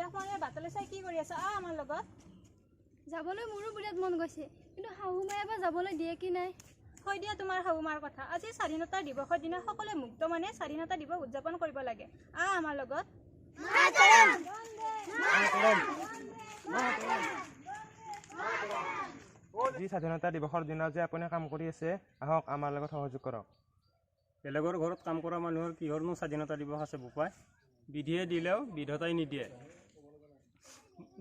আকাশমণিৰ বাটলৈ চাই কি কৰি আছা আমাৰ লগত যাবলৈ মোৰো বিৰাট মন গৈছে কিন্তু শাহুমাই এবাৰ যাবলৈ দিয়ে কি নাই হয় দিয়া তোমাৰ শাহুমাৰ কথা আজি স্বাধীনতা দিৱসৰ দিনা সকলোৱে মুক্ত মানে স্বাধীনতা দিৱস উদযাপন কৰিব লাগে আমাৰ লগত যি স্বাধীনতা দিৱসৰ দিনা যে আপুনি কাম কৰি আছে আহক আমাৰ লগত সহযোগ কৰক বেলেগৰ ঘৰত কাম কৰা মানুহৰ কিহৰনো স্বাধীনতা দিৱস আছে বোপাই বিধিয়ে দিলেও বিধতাই নিদিয়ে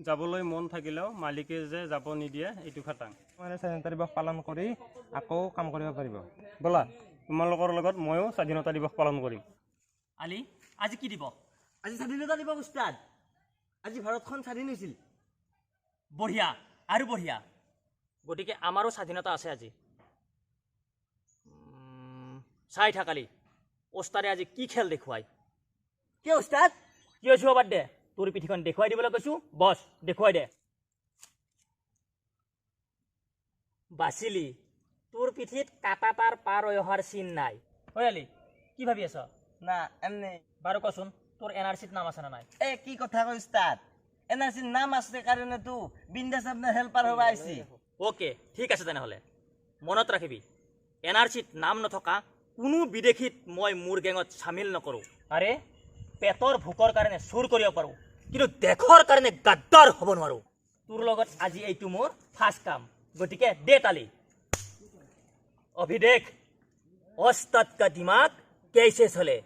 যাবলৈ মন থাকিলেও মালিকে যে যাব নিদিয়ে এইটো খাটাং মানে স্বাধীনতা দিৱস পালন কৰি আকৌ কাম কৰিব পাৰিব ব'লা তোমালোকৰ লগত ময়ো স্বাধীনতা দিৱস পালন কৰিম আলি আজি কি দিৱস আজি স্বাধীনতা দিৱস উস্তাদ আজি ভাৰতখন স্বাধীন হৈছিল বঢ়িয়া আৰু বঢ়িয়া গতিকে আমাৰো স্বাধীনতা আছে আজি চাই থাকালি ওস্তাদে আজি কি খেল দেখুৱাই কিয় উস্তাদ কি হৈছো বাদ দে তোৰ পিঠিখন দেখুৱাই দিবলৈ কৈছো বছ দেখুৱাই দে বাচিলি তোৰ পিঠিত কাটা তাৰ পাৰ অহাৰ চিন নাই হয় আলি কি ভাবি আছ না এনে বাৰু কচোন তোৰ এনআৰচিত নাম আছে না নাই কি কথা কয় উস্তাদ এনআৰচিৰ নাম আছে কাৰণেতো বিন্দাছ আপোনাৰ হেল্পাৰ হ'ব আহিছি ওকে ঠিক আছে তেনেহ'লে মনত ৰাখিবি এনআৰচিত নাম নথকা কোনো বিদেশীত মই মোৰ গেঙত চামিল নকৰোঁ আৰে পেটৰ ভোকৰ কাৰণে চুৰ কৰিব পাৰোঁ কিন্তু দেশৰ কাৰণে গাদ্দাৰ হ'ব নোৱাৰোঁ তোৰ লগত আজি এইটো মোৰ ফাৰ্ষ্ট কাম গতিকে দে তালি অভিদেশ ওস্তাদ কা দিমাগ কেইছে চলে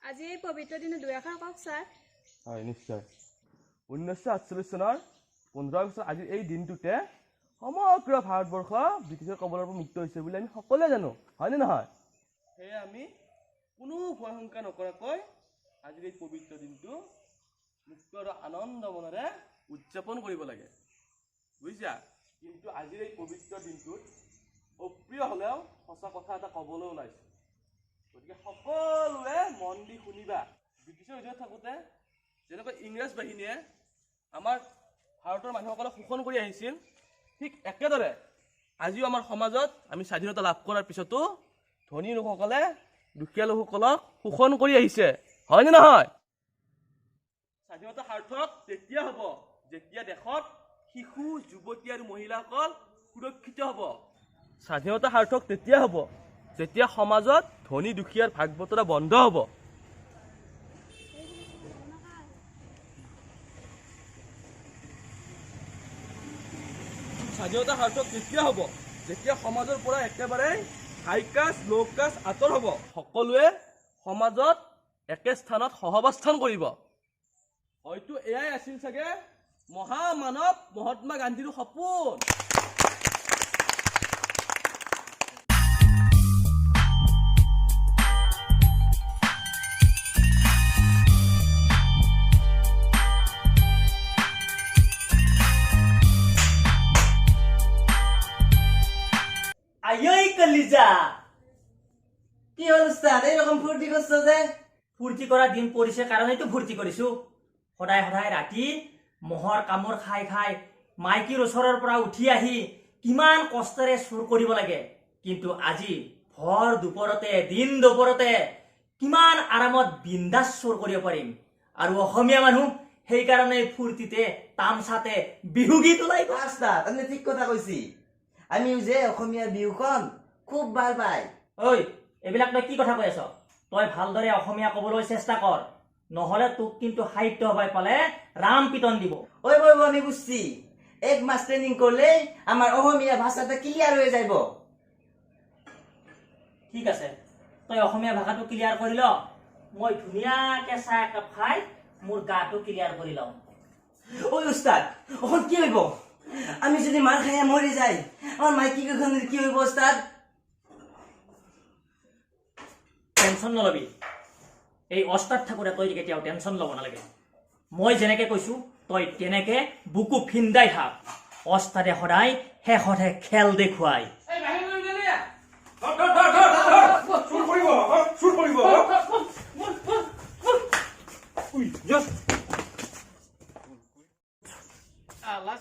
আজি এই পবিত্ৰ দিনে দুই এষাৰ কওক ছাৰ হয় নিশ্চয় 1948 চনৰ 15 আগষ্ট আজিৰ এই দিনটোতে সমগ্ৰ ভাৰতবৰ্ষ ব্ৰিটিছৰ কবলৰ পৰা মুক্ত হৈছে বুলি আমি সকলোৱে জানো হয়নে নহয় সেয়ে আমি কোনো ভয় শংকা নকৰাকৈ আজিৰ এই পবিত্ৰ দিনটো মুক্ত আৰু আনন্দ মনেৰে উদযাপন কৰিব লাগে বুজিছা কিন্তু আজিৰ এই পবিত্ৰ দিনটোত অপ্ৰিয় হ'লেও সঁচা কথা এটা ক'বলৈ ওলাইছে গতিকে সকলোৱে মন দি শুনিবা ব্ৰিটিছৰ অধীনত থাকোঁতে যেনেকৈ ইংৰাজ বাহিনীয়ে আমাৰ ভাৰতৰ মানুহসকলক শোষণ কৰি আহিছিল ঠিক একেদৰে আজিও আমাৰ সমাজত আমি স্বাধীনতা লাভ কৰাৰ পিছতো ধনী লোকসকলে দুখীয়া লোকসকলক শোষণ কৰি আহিছে হয়নে নহয় স্বাধীনতা সাৰ্থক তেতিয়া হ'ব যেতিয়া দেশত শিশু যুৱতী আৰু মহিলাসকল সুৰক্ষিত হ'ব স্বাধীনতা সাৰ্থক তেতিয়া হ'ব যেতিয়া সমাজত ধনী দুখীয়াৰ ভাগ বতৰা বন্ধ হ'ব স্বাধীনতা সাৰ্থক তেতিয়া হ'ব যেতিয়া সমাজৰ পৰা একেবাৰে হাই কাষ্ট ল' কাষ্ট আঁতৰ হ'ব সকলোৱে সমাজত একে স্থানত সহাৱস্থান কৰিব হয়তো এয়াই আছিল চাগে মহামানৱ মহাত্মা গান্ধীৰ সপোন আয়ৈ কলিজা কি হ'ল উস্তাদ এইৰকম ফুৰ্তি কৰছো যে ফূৰ্তি কৰা দিন পৰিছে কাৰণেতো ফূৰ্তি কৰিছো সদায় সদায় ৰাতি মহৰ কামোৰ খাই খাই মাইকীৰ ওচৰৰ পৰা উঠি আহি কিমান কষ্টেৰে চুৰ কৰিব লাগে কিন্তু আজি ভৰ দুপৰতে দিন দুপৰতে কিমান আৰামত বিন্দাছ চুৰ কৰিব পাৰিম আৰু অসমীয়া মানুহ সেইকাৰণে ফূৰ্তিতে তামচাতে বিহু গীত ওলাই উস্তাদ আপনি ঠিক কথা কইছি আমি যে অসমীয়া বিহুখন খুব ভাল পাই ঐ এইবিলাক তই কি কথা কৈ আছ তই ভালদৰে অসমীয়া ক'বলৈ চেষ্টা কৰ নহ'লে তোক কিন্তু সাহিত্য সভাই পালে ৰাম পিতন দিব ওই বই বনি বুঝছি এক মাস ট্রেনিং করলে আমার অসমীয়া ভাষাটা ক্লিয়ার হয়ে যাইব ঠিক আছে তই অসমীয়া ভাষাটো ক্লিয়াৰ কৰি ল মই ধুনীয়াকৈ চাহ একাপ খাই মোৰ গাটো ক্লিয়াৰ কৰি লওঁ ওই উস্তাদ ওখন কি হইব আমি যদি মার খাইয়া মরে যাই আমার মাইকি কখন কি হইব উস্তাদ টেনশ্যন নলবি এই অস্তাদ ঠাকুৰে তই কেতিয়াও টেনশ্যন ল'ব নালাগে মই যেনেকৈ কৈছোঁ তই তেনেকৈ বুকু ফিন্দাই থাক অস্তাদে সদায় শেষতহে খেল দেখুৱাই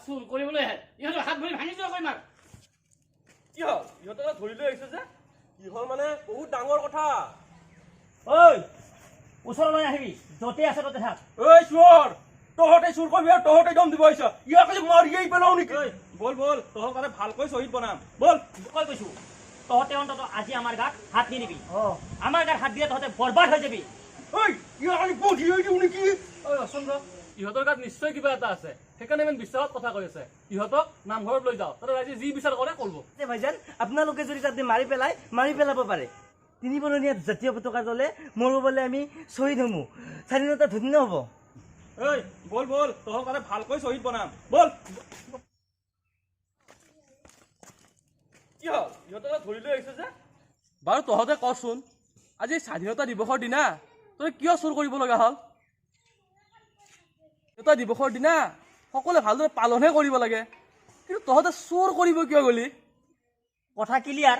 চুৰ কৰিবলৈ আহে ইহঁতৰ হাত ভৰি ভাঙি যোৱা কৈ মাৰ কি হ'ল ইহঁতক ধৰি লৈ আহিছে যে কি হ'ল মানে বহুত ডাঙৰ কথা ঐ ওচৰলৈ আহিবি য'তে আছে ত'তে থাক ঐ চোৰ তহঁতে চুৰ কৰিবি আৰু তহঁতে দম দিব আহিছ ইয়াক খালি মাৰিয়েই পেলাও নেকি বল বল তহঁত কাৰণে ভালকৈ শ্বহীদ বনাম বল কৈ কৈছো তহঁতে অন্তত আজি আমাৰ গাত হাত নিদিবি আমাৰ গাত হাত দিলে তহঁতে বৰবাদ হৈ যাবি ঐ ইয়াক খালি বধি হৈ দিওঁ নেকি ঐ ৰচন্দ্ৰ ইহঁতৰ গাত নিশ্চয় কিবা এটা আছে সেইকাৰণে ইমান বিশ্বাসত কথা কৈ আছে ইহঁতক নামঘৰত লৈ যাওঁ তাতে ৰাইজে যি বিচাৰ কৰে কৰিব ভাইজান আপোনালোকে যদি তাতে মাৰি পেলাব পাৰে তিনি বৰণীয়া জাতীয় পতাকা জ্বলে মৰো বোলে আমি শ্বহীদ হমো স্বাধীনতা ধন্য হ'ব ঐ বল বল তহঁত কাৰণে ভালকৈ শ্বহীদ বনাম বল কি হ'ল ইহঁতক ধৰি লৈ আহিছে যে বাৰু তহঁতে কচোন আজি স্বাধীনতা দিৱসৰ দিনা তই কিয় চুৰ কৰিব লগা হ'ল স্বাধীনতা দিৱসৰ দিনা সকলোৱে ভালদৰে পালনহে কৰিব লাগে কিন্তু তহঁতে চুৰ কৰিব কিয় গলি কথা ক্লিয়াৰ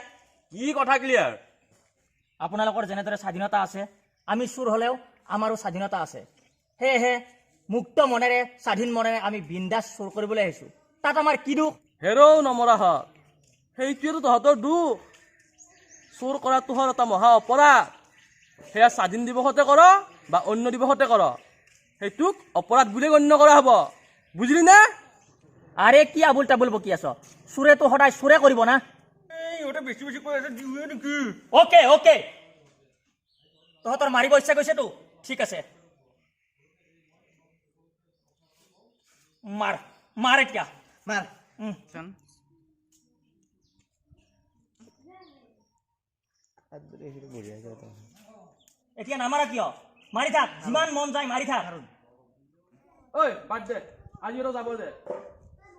কি কথা ক্লিয়াৰ আপোনালোকৰ যেনেদৰে স্বাধীনতা আছে আমি চুৰ হ'লেও আমাৰো স্বাধীনতা আছে সেয়েহে মুক্ত মনেৰে স্বাধীন মনেৰে আমি বিন্দাছ চুৰ কৰিবলৈ আহিছোঁ তাত আমাৰ কি দুখ হেৰৌ নমৰা হত সেইটোৱেতো তহঁতৰ দুখ চুৰ কৰাটো হ'ল এটা মহা অপৰাধ সেয়া স্বাধীন দিৱসতে কৰ বা অন্য দিৱসতে কৰ সেইটোক অপৰাধ বুলি গণ্য কৰা হ'ব বুজিলি নে আৰে কি আবুল তাবুল বকি আছ চুৰেতো সদায় চুৰে কৰিব না ইহঁতে বেছি বেছি কৈ আছে দিওঁৱে নেকি অ'কে অ'কে তহঁতৰ মাৰিব ইচ্ছা গৈছেতো ঠিক আছে মাৰ মাৰ এতিয়া মাৰ এতিয়া নামাৰা কিয় মাৰি থাক যিমান মন যায় মাৰি থাক ঐ বাদ দে আজি আৰু যাব দে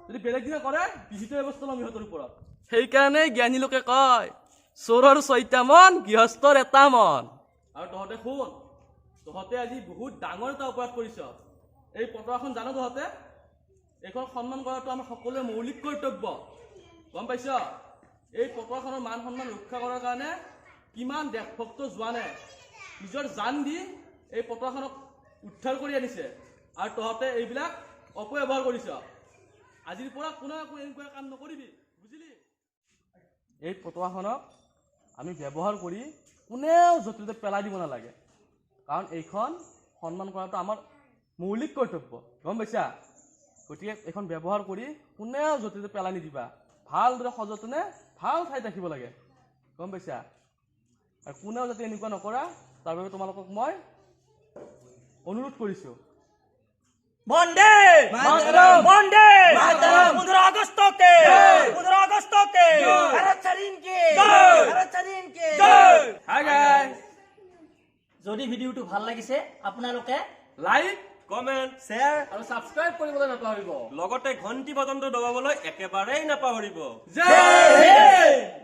যদি বেলেগ দিনা কৰে বিহিত ব্যৱস্থা ল'ম ইহঁতৰ ওপৰত সেইকাৰণে জ্ঞানী লোকে কয় চোৰৰ 6টা মন গৃহস্থৰ এটা মন আৰু তহঁতে শুন তহঁতে আজি বহুত ডাঙৰ এটা অপৰাধ কৰিছ এই পতাকাখন জানো তহঁতে এইখন সন্মান কৰাটো আমাৰ সকলোৰে মৌলিক কৰ্তব্য গম পাইছ এই পতাকাখনৰ মান সন্মান ৰক্ষা কৰাৰ কাৰণে কিমান দেশভক্ত জোৱানে নিজৰ জান দি এই পতাকাখনক উদ্ধাৰ কৰি আনিছে আৰু তহঁতে এইবিলাক অপব্যৱহাৰ কৰিছ আজিৰ পৰা কোনেও এনেকুৱা কাম নকৰিবি বুজিলি এই পতাকাখনক আমি ব্যৱহাৰ কৰি কোনেও য'তে ত'তে পেলাই দিব নালাগে কাৰণ এইখন সন্মান কৰাটো আমাৰ মৌলিক কৰ্তব্য গম পাইছা গতিকে এইখন ব্যৱহাৰ কৰি কোনেও য'তে ত'তে পেলাই নিদিবা ভালদৰে সযতনে ভাল ঠাইত ৰাখিব লাগে গম পাইছা আৰু কোনেও যাতে এনেকুৱা নকৰা তাৰ বাবে তোমালোকক মই অনুৰোধ কৰিছোঁ বন্দে বন্দে 15 আগষ্টকে 15 আগষ্টকে ভাৰত স্বাধীন কে ভাৰত স্বাধীন কে হাই গাইজ যদি ভিডিঅ'টো ভাল লাগিছে আপোনালোকে লাইক কমেণ্ট শ্বেয়াৰ আৰু ছাবস্ক্ৰাইব কৰিবলৈ নাপাহৰিব লগতে ঘণ্টি বটনটো দবাবলৈ একেবাৰেই নাপাহৰিব জয় হিন্দ